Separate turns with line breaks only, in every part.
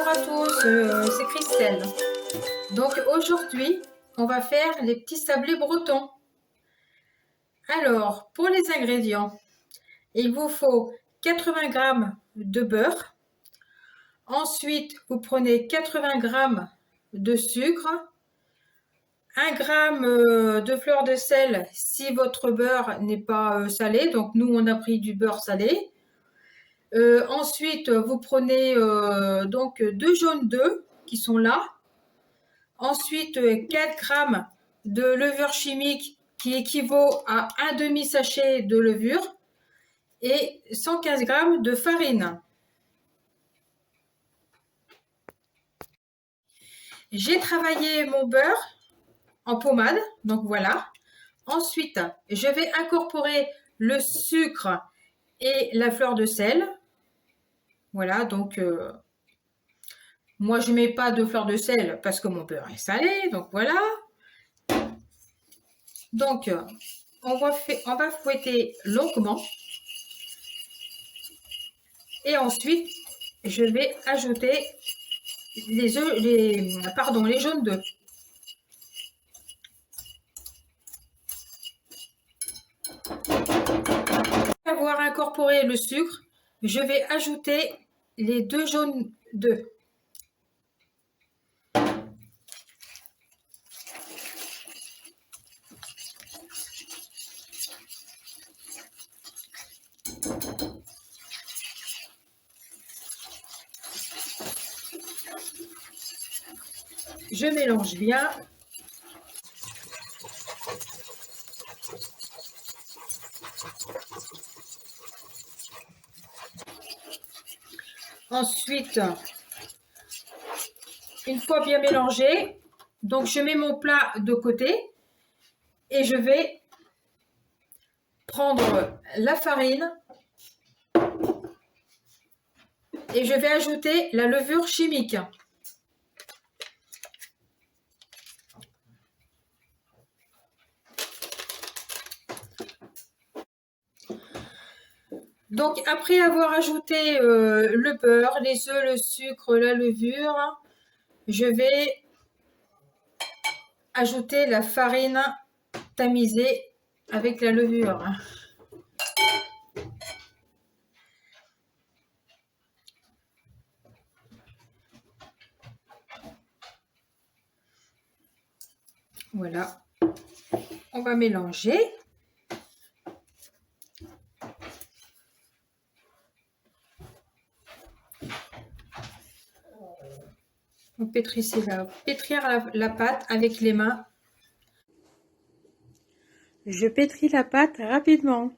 Bonjour à tous, c'est Christelle. Donc aujourd'hui, on va faire les petits sablés bretons. Alors, pour les ingrédients, il vous faut 80 g de beurre. Ensuite, vous prenez 80 g de sucre, 1 g de fleur de sel si votre beurre n'est pas salé. Donc nous, on a pris du beurre salé. Ensuite, vous prenez donc 2 jaunes d'œufs qui sont là. Ensuite, 4 g de levure chimique qui équivaut à un demi-sachet de levure et 115 g de farine. J'ai travaillé mon beurre en pommade, donc voilà. Ensuite, je vais incorporer le sucre et la fleur de sel. Voilà, donc moi je mets pas de fleur de sel parce que mon beurre est salé, donc voilà. Donc on va fouetter longuement et ensuite je vais ajouter les jaunes d'œufs. Après avoir incorporé le sucre, je vais ajouter les 2 jaunes d'œufs. Je mélange bien. Ensuite, une fois bien mélangé, donc je mets mon plat de côté et je vais prendre la farine et je vais ajouter la levure chimique. Donc après avoir ajouté le beurre, les œufs, le sucre, la levure, je vais ajouter la farine tamisée avec la levure. Voilà, on va mélanger. On pétrir la pâte avec les mains. Je pétris la pâte rapidement.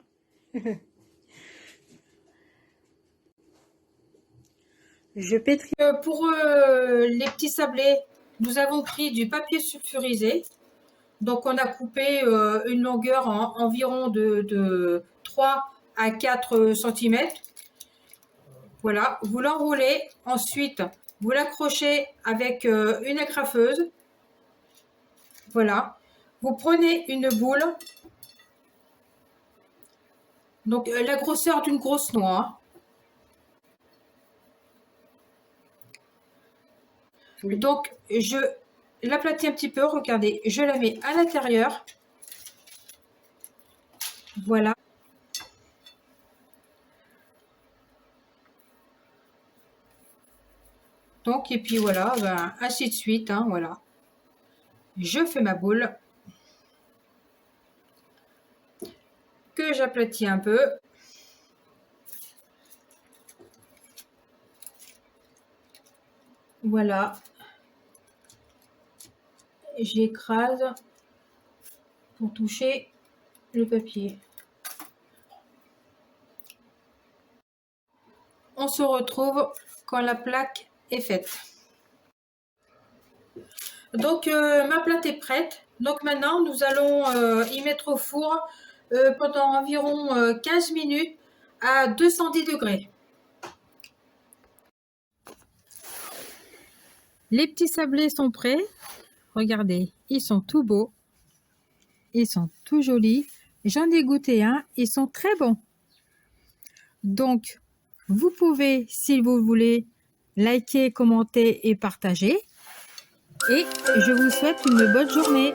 Je pétris. Pour les petits sablés, nous avons pris du papier sulfurisé. Donc on a coupé une longueur environ de 3 à 4 cm. Voilà, vous l'enroulez. Ensuite, vous l'accrochez avec une agrafeuse. Voilà. Vous prenez une boule. Donc la grosseur d'une grosse noix. Oui. Donc je l'aplatis un petit peu, regardez, je la mets à l'intérieur. Voilà. Donc, et puis voilà, ben, ainsi de suite, hein, voilà. Je fais ma boule. Que j'aplatis un peu. Voilà. J'écrase pour toucher le papier. On se retrouve quand la plaque est faite. Donc ma plaque est prête. Donc maintenant nous allons y mettre au four pendant environ 15 minutes à 210 degrés. Les petits sablés sont prêts. Regardez, ils sont tout beaux. Ils sont tout jolis. J'en ai goûté un. Ils sont très bons. Donc, vous pouvez, si vous voulez, likez, commentez et partagez. Et je vous souhaite une bonne journée.